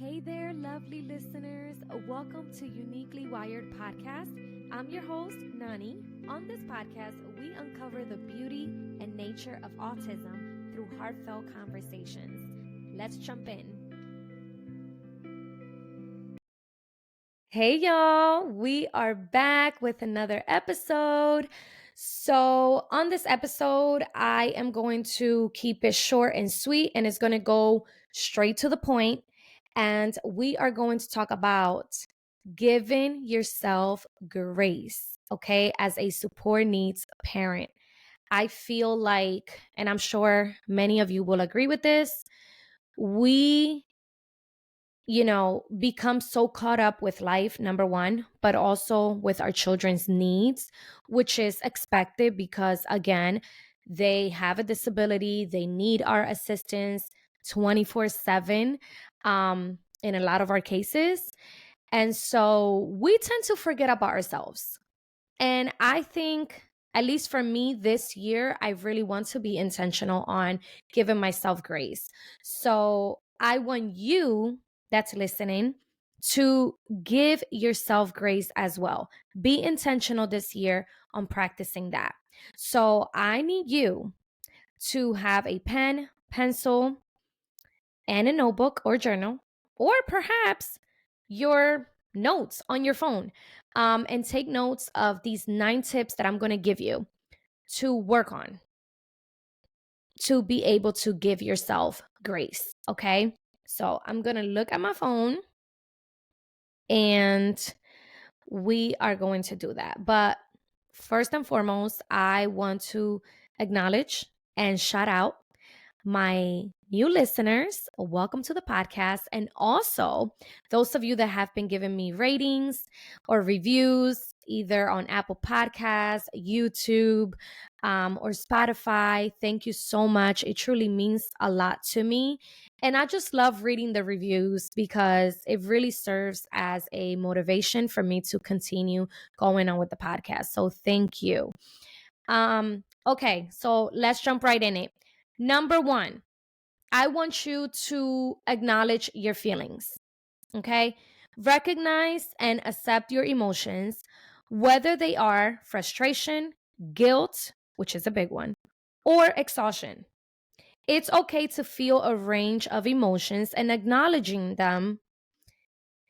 Hey there, lovely listeners. Welcome to Uniquely Wired Podcast. I'm your host, Nani. On this podcast, we uncover the beauty and nature of autism through heartfelt conversations. Let's jump in. Hey, y'all. We are back with another episode. So, on this episode, I am going to keep it short and sweet, and it's going to go straight to the point. And we are going to talk about giving yourself grace, okay, as a support needs parent. I feel like, and I'm sure many of you will agree with this, we become so caught up with life, number one, but also with our children's needs, which is expected because, again, they have a disability, they need our assistance 24/7 in a lot of our cases. And so we tend to forget about ourselves. And I think, at least for me this year, I really want to be intentional on giving myself grace. So I want you that's listening to give yourself grace as well. Be intentional this year on practicing that. So I need you to have a pen, pencil, and a notebook or journal, or perhaps your notes on your phone, and take notes of these 9 tips that I'm going to give you to work on to be able to give yourself grace. Okay. So I'm going to look at my phone and we are going to do that. But first and foremost, I want to acknowledge and shout out my new listeners. Welcome to the podcast. And also, those of you that have been giving me ratings or reviews, either on Apple Podcasts, YouTube, or Spotify. Thank you so much. It truly means a lot to me. And I just love reading the reviews because it really serves as a motivation for me to continue going on with the podcast. So thank you. Okay, so let's jump right in it. Number one, I want you to acknowledge your feelings. Okay. Recognize and accept your emotions, whether they are frustration, guilt, which is a big one, or exhaustion. It's okay to feel a range of emotions, and acknowledging them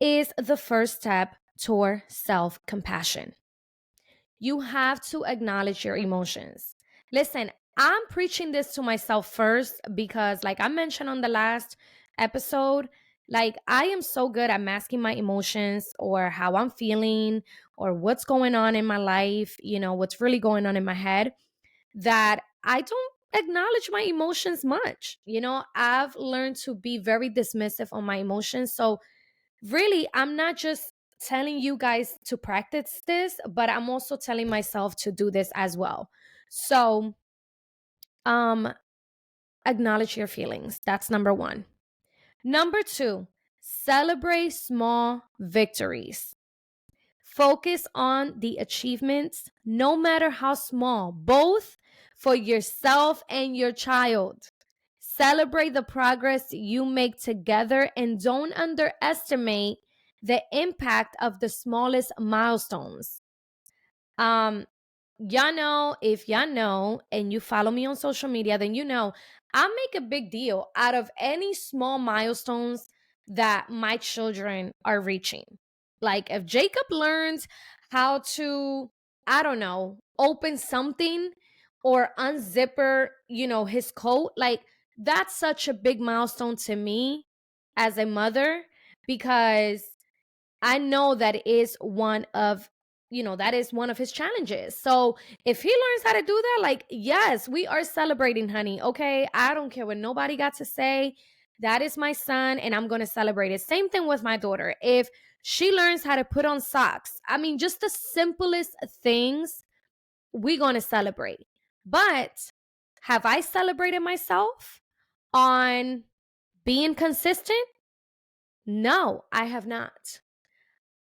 is the first step toward self compassion. You have to acknowledge your emotions. Listen, I'm preaching this to myself first because, like I mentioned on the last episode, like I am so good at masking my emotions or how I'm feeling or what's going on in my life, what's really going on in my head, that I don't acknowledge my emotions much. I've learned to be very dismissive on my emotions. So, really, I'm not just telling you guys to practice this, but I'm also telling myself to do this as well. So, um, acknowledge your feelings. That's number one. Number two, celebrate small victories. Focus on the achievements, no matter how small, both for yourself and your child. Celebrate the progress you make together and don't underestimate the impact of the smallest milestones. Um, y'all know, if y'all know and you follow me on social media, then I make a big deal out of any small milestones that my children are reaching. Like if Jacob learns how to, I don't know, open something or unzipper, his coat, like that's such a big milestone to me as a mother because I know that is one of that is one of his challenges. So if he learns how to do that, like, yes, we are celebrating, honey. Okay. I don't care what nobody got to say. That is my son, and I'm going to celebrate it. Same thing with my daughter. If she learns how to put on socks, I mean, just the simplest things, we're going to celebrate. But have I celebrated myself on being consistent? No, I have not.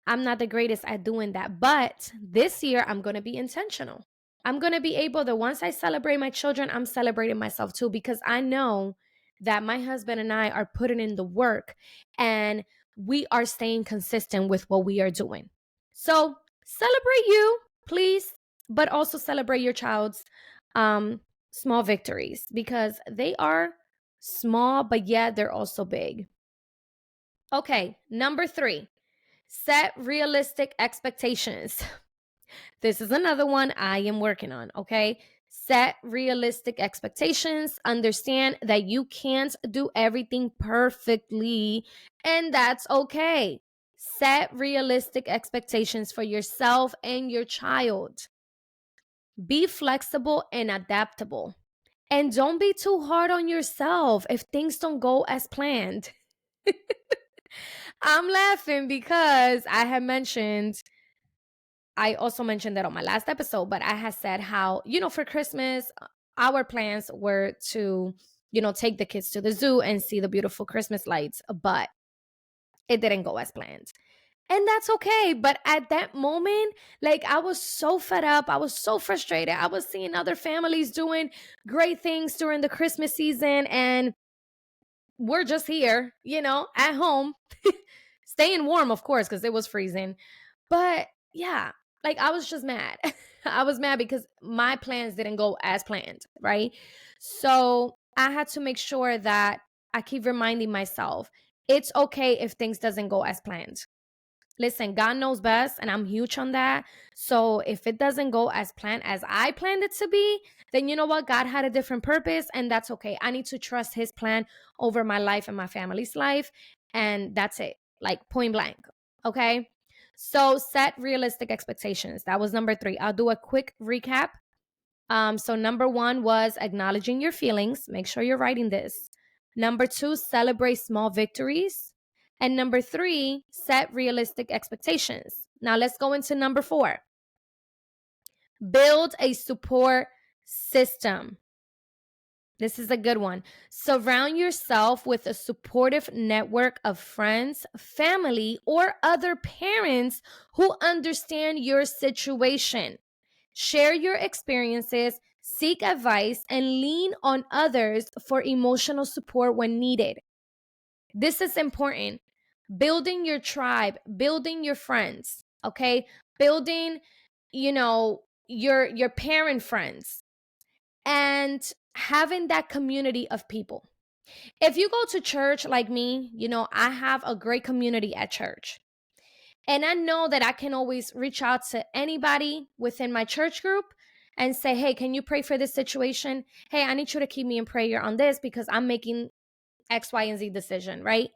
I'm not the greatest at doing that. But this year, I'm going to be intentional. I'm going to be able to, once I celebrate my children, I'm celebrating myself too, because I know that my husband and I are putting in the work and we are staying consistent with what we are doing. So celebrate you, please, but also celebrate your child's um, small victories because they are small, but yet they're also big. Okay, number 3, set realistic expectations. This is another one I am working on, okay? Set realistic expectations. Understand that you can't do everything perfectly, and that's okay. Set realistic expectations for yourself and your child. Be flexible and adaptable. And don't be too hard on yourself if things don't go as planned. I'm laughing because I also mentioned that on my last episode, but I had said how, for Christmas, our plans were to, take the kids to the zoo and see the beautiful Christmas lights, but it didn't go as planned. And that's okay. But at that moment, like I was so fed up. I was so frustrated. I was seeing other families doing great things during the Christmas season. And we're just here, at home, staying warm, of course, because it was freezing. But yeah, like I was just mad. I was mad because my plans didn't go as planned, right? So I had to make sure that I keep reminding myself it's okay if things doesn't go as planned. Listen, God knows best, and I'm huge on that. So if it doesn't go as planned as I planned it to be, then you know what? God had a different purpose, and that's okay. I need to trust His plan over my life and my family's life, and that's it. Like point blank. Okay. So set realistic expectations. That was number 3. I'll do a quick recap. So number 1 was acknowledging your feelings. Make sure you're writing this. Number 2, celebrate small victories. And number 3, set realistic expectations. Now let's go into number 4. Build a support system. This is a good one. Surround yourself with a supportive network of friends, family, or other parents who understand your situation. Share your experiences, seek advice, and lean on others for emotional support when needed. This is important. Building your tribe, building your friends, okay? Building, your parent friends and having that community of people. If you go to church like me, I have a great community at church. And I know that I can always reach out to anybody within my church group and say, hey, can you pray for this situation? Hey, I need you to keep me in prayer on this because I'm making X, Y, and Z decision, right?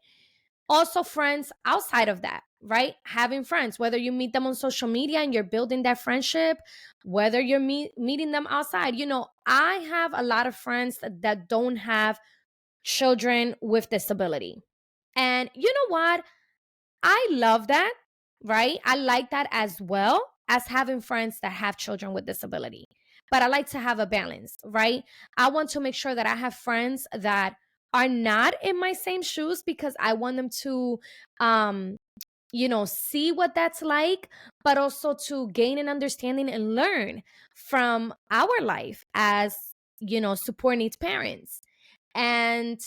Also, friends outside of that, right? Having friends, whether you meet them on social media and you're building that friendship, whether you're meeting them outside. I have a lot of friends that don't have children with disability. And you know what? I love that, right? I like that as well as having friends that have children with disability. But I like to have a balance, right? I want to make sure that I have friends that are not in my same shoes because I want them to see what that's like, but also to gain an understanding and learn from our life as, support needs parents and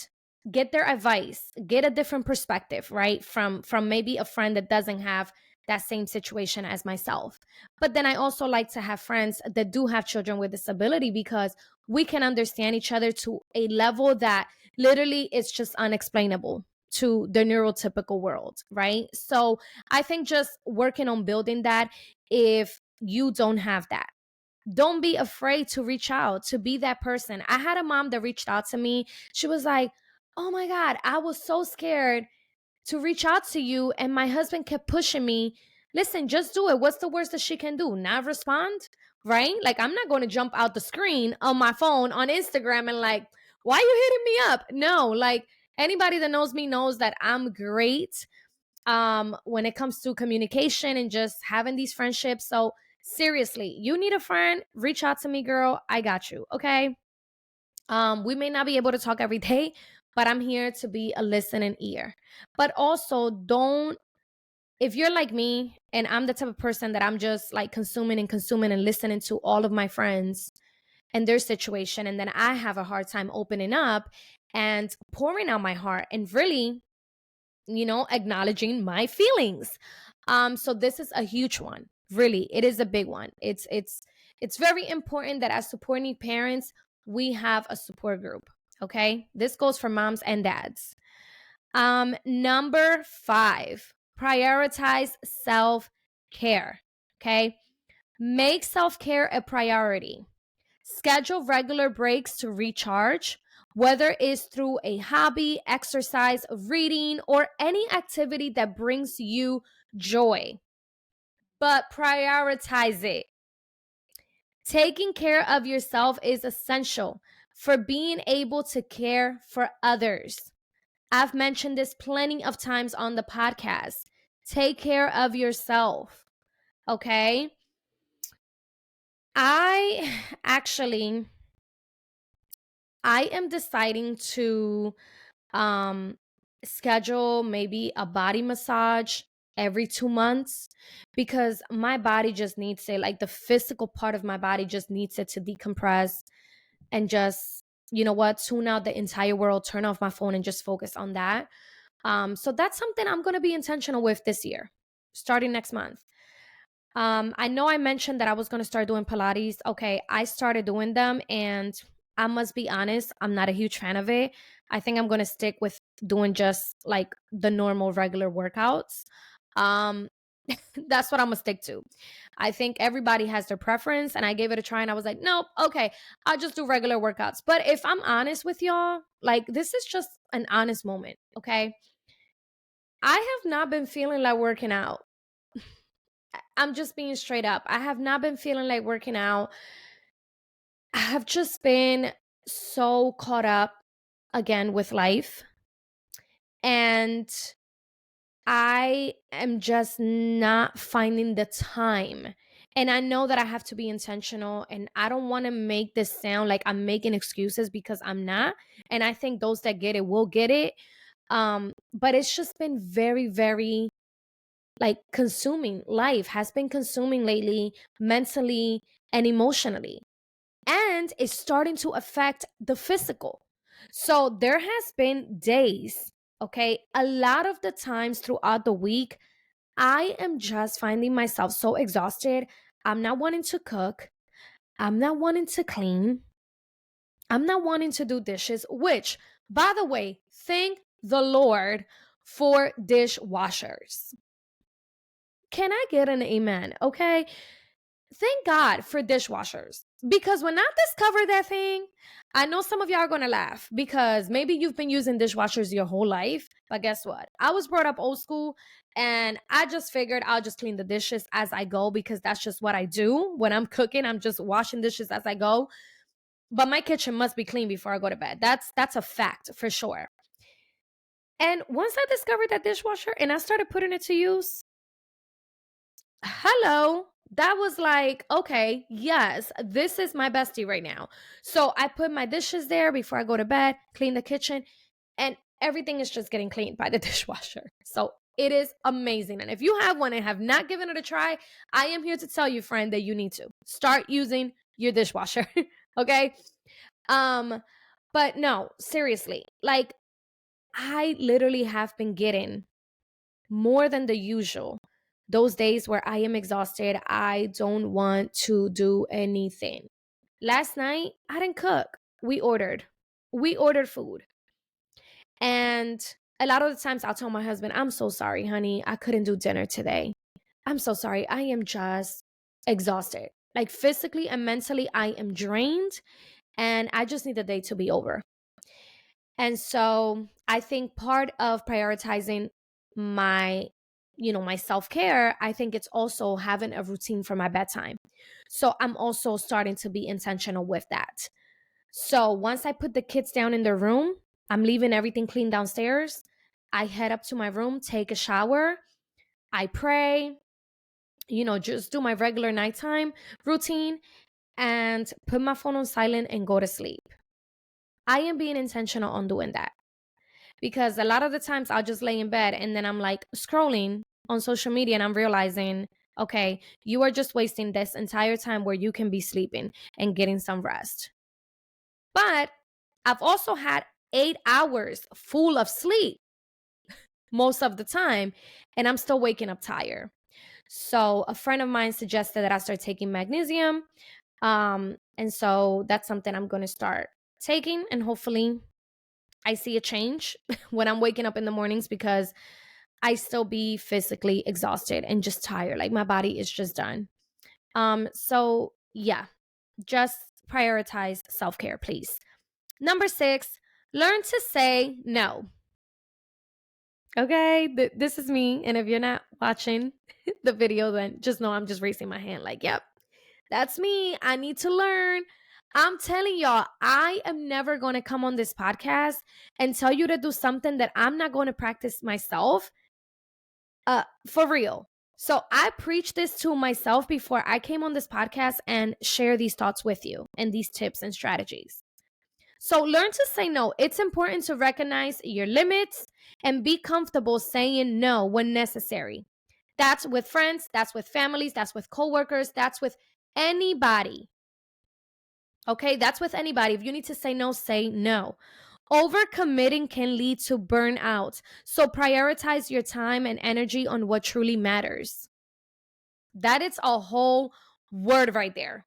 get their advice, get a different perspective, right? From maybe a friend that doesn't have that same situation as myself. But then I also like to have friends that do have children with disability because we can understand each other to a level that literally is just unexplainable to the neurotypical world, right? So I think just working on building that if you don't have that, don't be afraid to reach out, to be that person. I had a mom that reached out to me. She was like, oh my God, I was so scared to reach out to you. And my husband kept pushing me. Listen, just do it. What's the worst that she can do? Not respond, right? Like, I'm not going to jump out the screen on my phone on Instagram and like, why are you hitting me up? No, like anybody that knows me knows that I'm great when it comes to communication and just having these friendships. So seriously, you need a friend, reach out to me, girl. I got you. Okay. We may not be able to talk every day, but I'm here to be a listening ear. But also don't, if you're like me and I'm the type of person that I'm just like consuming and listening to all of my friends and their situation, and then I have a hard time opening up and pouring out my heart and really, acknowledging my feelings. So this is a huge one. Really, it is a big one. It's very important that as supporting parents, we have a support group. Okay. This goes for moms and dads. Number 5, prioritize self-care. Okay. Make self-care a priority. Schedule regular breaks to recharge, whether it's through a hobby, exercise, reading, or any activity that brings you joy. But prioritize it. Taking care of yourself is essential for being able to care for others. I've mentioned this plenty of times on the podcast. Take care of yourself, okay? I actually I am deciding to um schedule maybe a body massage every 2 months because my body just needs it, like the physical part of my body just needs it to decompress and just, tune out the entire world, turn off my phone and just focus on that. So that's something I'm going to be intentional with this year, starting next month. I know I mentioned that I was going to start doing Pilates. Okay, I started doing them and I must be honest, I'm not a huge fan of it. I think I'm going to stick with doing just like the normal regular workouts. Um that's what I'm going to stick to. I think everybody has their preference and I gave it a try and I was like, "Nope, okay, I'll just do regular workouts." But if I'm honest with y'all, like this is just an honest moment, okay? I have not been feeling like working out. I'm just being straight up. I have not been feeling like working out. I have just been so caught up again with life. And I am just not finding the time. And I know that I have to be intentional. And I don't want to make this sound like I'm making excuses because I'm not. And I think those that get it will get it. But it's just been very, very like consuming. Life has been consuming lately, mentally and emotionally, and it's starting to affect the physical. So there has been days, okay, a lot of the times throughout the week, I am just finding myself so exhausted. I'm not wanting to cook, I'm not wanting to clean, I'm not wanting to do dishes, which, by the way, thank the Lord for dishwashers. Can I get an amen? Okay. Thank God for dishwashers. Because when I discovered that thing, I know some of y'all are going to laugh because maybe you've been using dishwashers your whole life. But guess what? I was brought up old school and I just figured I'll just clean the dishes as I go because that's just what I do. When I'm cooking, I'm just washing dishes as I go. But my kitchen must be clean before I go to bed. That's a fact for sure. And once I discovered that dishwasher and I started putting it to use, hello, that was like, okay, yes, this is my bestie right now. So I put my dishes there before I go to bed, clean the kitchen, and everything is just getting cleaned by the dishwasher. So it is amazing. And if you have one and have not given it a try, I am here to tell you, friend, that you need to start using your dishwasher. Okay. um but no, seriously, like I literally have been getting more than the usual. Those days where I am exhausted, I don't want to do anything. Last night, I didn't cook. We ordered. We ordered food. And a lot of the times I'll tell my husband, "I'm so sorry, honey. I couldn't do dinner today. I'm so sorry. I am just exhausted. Like physically and mentally, I am drained and I just need the day to be over." And so I think part of prioritizing my, my self-care, I think it's also having a routine for my bedtime. So I'm also starting to be intentional with that. So once I put the kids down in their room, I'm leaving everything clean downstairs. I head up to my room, take a shower, I pray, just do my regular nighttime routine and put my phone on silent and go to sleep. I am being intentional on doing that because a lot of the times I'll just lay in bed and then I'm like scrolling on social media and I'm realizing, okay, you are just wasting this entire time where you can be sleeping and getting some rest. But I've also had 8 hours full of sleep most of the time, and I'm still waking up tired. So a friend of mine suggested that I start taking magnesium. And so that's something I'm going to start taking, and hopefully I see a change when I'm waking up in the mornings, because I still be physically exhausted and just tired. Like my body is just done. So yeah, just prioritize self-care, please. Number 6, learn to say no. Okay, this is me. And if you're not watching the video, then just know I'm just raising my hand like, yep, that's me. I need to learn. I'm telling y'all, I am never going to come on this podcast and tell you to do something that I'm not going to practice myself. For real. So I preached this to myself before I came on this podcast and share these thoughts with you and these tips and strategies. So learn to say no. It's important to recognize your limits and be comfortable saying no when necessary. That's with friends, that's with families, that's with coworkers, that's with anybody. Okay, that's with anybody. If you need to say no, say no. Overcommitting can lead to burnout. So prioritize your time and energy on what truly matters. That is a whole word right there.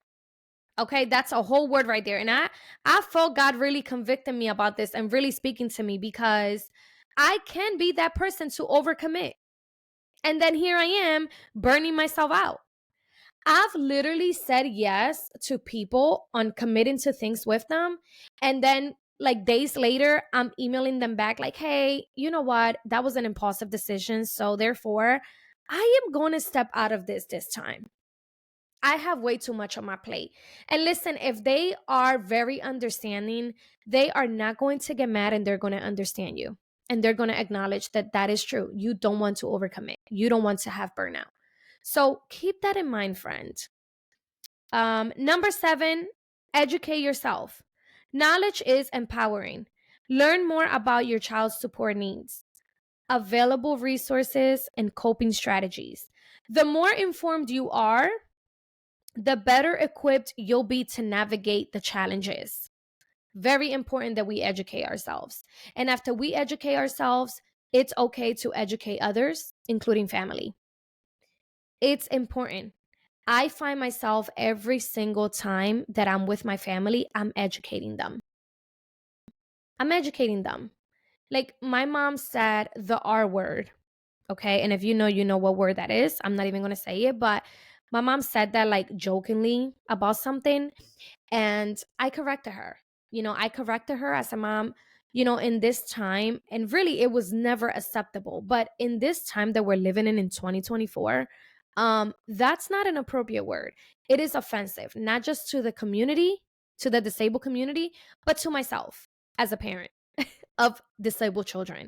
Okay, that's a whole word right there. And I felt God really convicting me about this and really speaking to me, because I can be that person to overcommit. And then here I am burning myself out. I've literally said yes to people on committing to things with them. And then, like, days later, I'm emailing them back, like, hey, you know what? That was an impulsive decision. So, therefore, I am going to step out of this time. I have way too much on my plate. And listen, if they are very understanding, they are not going to get mad, and they're going to understand you. And they're going to acknowledge that that is true. You don't want to overcommit, you don't want to have burnout. So keep that in mind, friend. Number 7, educate yourself. Knowledge is empowering. Learn more about your child's support needs, available resources, and coping strategies. The more informed you are, the better equipped you'll be to navigate the challenges. Very important that we educate ourselves. And after we educate ourselves, it's okay to educate others, including family. It's important. I find myself every single time that I'm with my family, I'm educating them. I'm educating them. Like my mom said the R word, okay? And if you know what word that is. I'm not even going to say it, but my mom said that like jokingly about something, and I corrected her. I corrected her as a mom, in this time, and really it was never acceptable. But in this time that we're living in 2024, that's not an appropriate word. It is offensive, not just to the community, to the disabled community, but to myself as a parent of disabled children.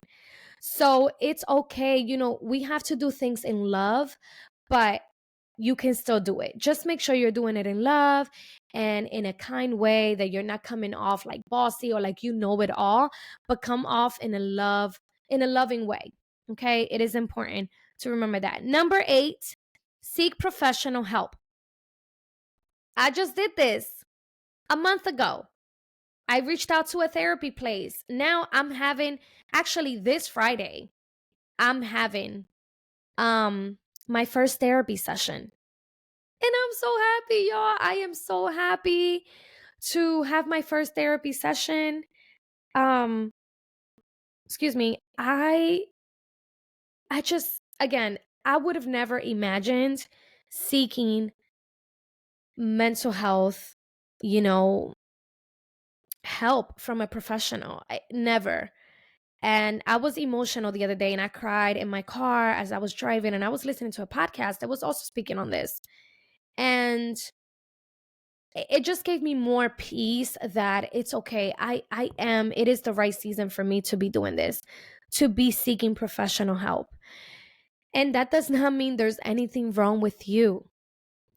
So it's okay. We have to do things in love, but you can still do it. Just make sure you're doing it in love and in a kind way, that you're not coming off like bossy or like you know it all, but come off in a loving way. Okay? It is important to remember that. Number 8, seek professional help. I just did this a month ago. I reached out to a therapy place. Now I'm having, actually this Friday, I'm having my first therapy session. And I'm so happy, y'all. I am so happy to have my first therapy session. Um excuse me. I just, again, I would have never imagined seeking mental health, you know, help from a professional. Never. And I was emotional the other day, and I cried in my car as I was driving, and I was listening to a podcast that was also speaking on this. And it just gave me more peace that it's okay. It is the right season for me to be doing this, to be seeking professional help. And that does not mean there's anything wrong with you.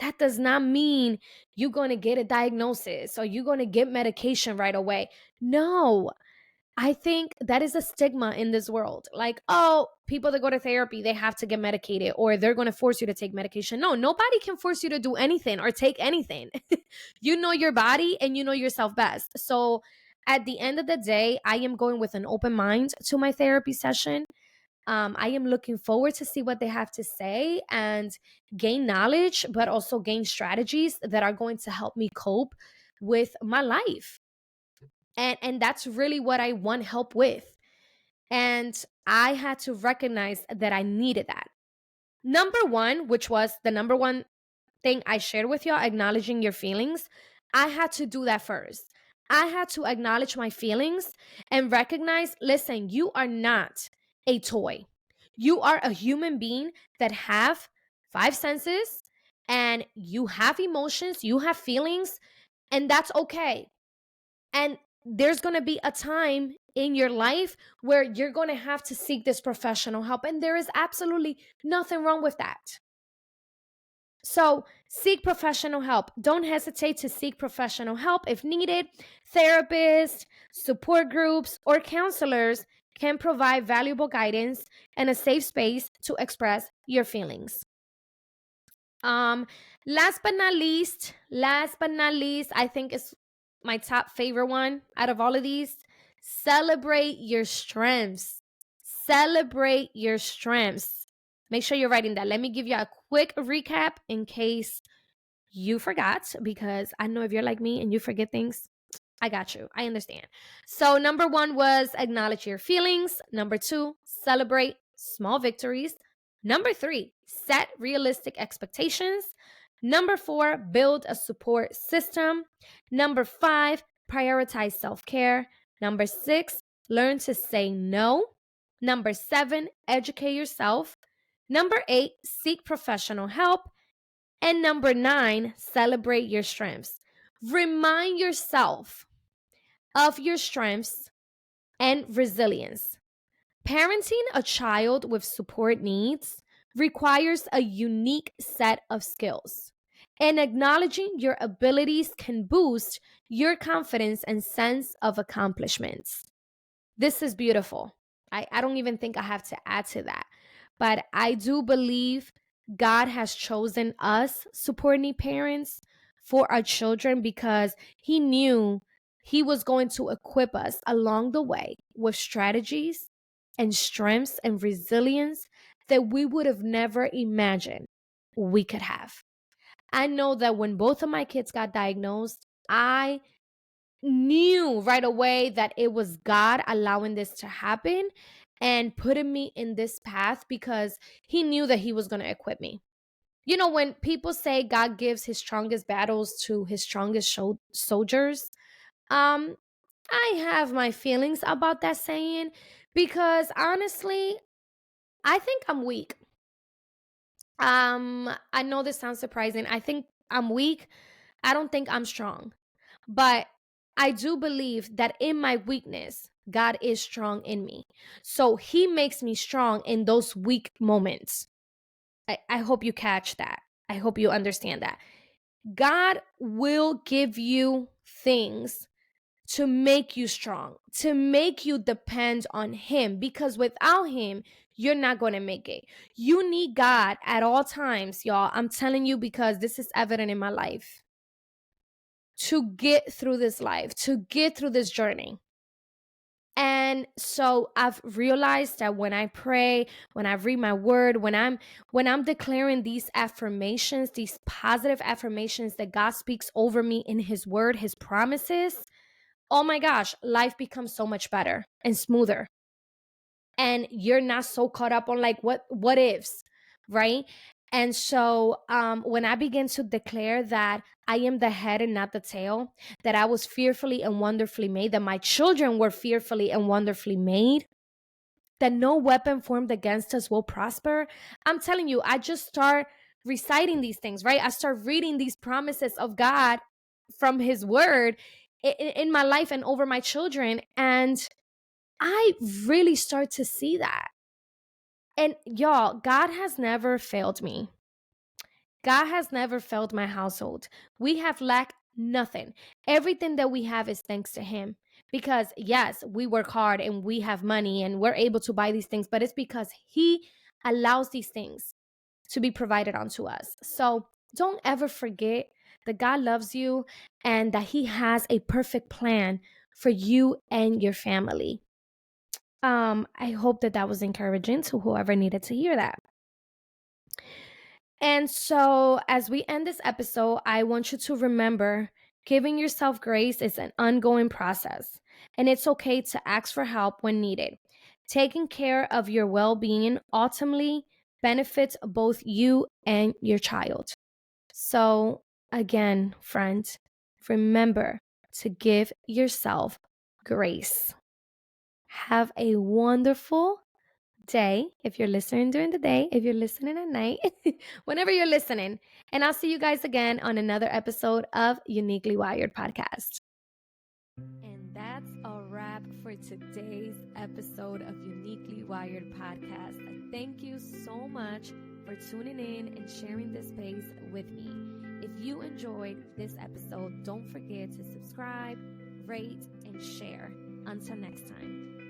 That does not mean you're going to get a diagnosis or you're going to get medication right away. No, I think that is a stigma in this world. Like, oh, people that go to therapy, they have to get medicated, or they're going to force you to take medication. No, nobody can force you to do anything or take anything. You know your body and you know yourself best. So At the end of the day, I am going with an open mind to my therapy session. I am looking forward to see what they have to say and gain knowledge, but also gain strategies that are going to help me cope with my life. And that's really what I want help with. And I had to recognize that I needed that. Number one, which was the number one thing I shared with y'all, acknowledging your feelings, I had to do that first. I had to acknowledge my feelings and recognize, listen, you are not a toy. You are a human being that have five senses, and you have emotions, you have feelings, and that's okay. And there's going to be a time in your life where you're going to have to seek this professional help, and there is absolutely nothing wrong with that. So, seek professional help. Don't hesitate to seek professional help if needed. Therapists, support groups, or counselors can provide valuable guidance and a safe space to express your feelings. Um, last but not least, I think it's my top favorite one out of all of these. Celebrate your strengths. Celebrate your strengths. Make sure you're writing that. Let me give you a quick recap in case you forgot, because I know if you're like me and you forget things, I got you. I understand. So, number one was acknowledge your feelings. Number two, celebrate small victories. Number three, set realistic expectations. Number four, build a support system. Number five, prioritize self care. Number six, learn to say no. Number seven, educate yourself. Number eight, seek professional help. And number nine, celebrate your strengths. Remind yourself of your strengths and resilience. Parenting a child with support needs requires a unique set of skills, and acknowledging your abilities can boost your confidence and sense of accomplishments. This is beautiful. I don't even think I have to add to that. But I do believe God has chosen us, supporting parents, for our children because He knew He was going to equip us along the way with strategies and strengths and resilience that we would have never imagined we could have. I know that when both of my kids got diagnosed, I knew right away that it was God allowing this to happen and putting me in this path because He knew that He was going to equip me. You know, when people say God gives His strongest battles to His strongest soldiers, um, I have my feelings about that saying because honestly, I think I'm weak. I know this sounds surprising. I think I'm weak. I don't think I'm strong. But I do believe that in my weakness, God is strong in me. So He makes me strong in those weak moments. I hope you catch that. I hope you understand that. God will give you things to make you strong, to make you depend on Him, because without Him, you're not going to make it. You need God at all times, y'all. I'm telling you because this is evident in my life, to get through this life, to get through this journey. And so I've realized that when I pray, when I read my word, when I'm declaring these affirmations, these positive affirmations that God speaks over me in His word, His promises, oh my gosh, life becomes so much better and smoother. And you're not so caught up on like what ifs, right? And so when I begin to declare that I am the head and not the tail, that I was fearfully and wonderfully made, that my children were fearfully and wonderfully made, that no weapon formed against us will prosper, I'm telling you, I just start reciting these things, right? I start reading these promises of God from His word in my life and over my children. And I really start to see that. And y'all, God has never failed me. God has never failed my household. We have lacked nothing. Everything that we have is thanks to Him. Because, yes, we work hard and we have money and we're able to buy these things, but it's because He allows these things to be provided unto us. So don't ever forget that God loves you and that He has a perfect plan for you and your family. I hope that that was encouraging to whoever needed to hear that. And so, as we end this episode, I want you to remember giving yourself grace is an ongoing process, and it's okay to ask for help when needed. Taking care of your well being ultimately benefits both you and your child. So, again, friends, remember to give yourself grace. Have a wonderful day if you're listening during the day, if you're listening at night, whenever you're listening. And I'll see you guys again on another episode of Uniquely Wired Podcast. And that's a wrap for today's episode of Uniquely Wired Podcast. Thank you so much for tuning in and sharing this space with me. If you enjoyed this episode, don't forget to subscribe, rate, and share. Until next time.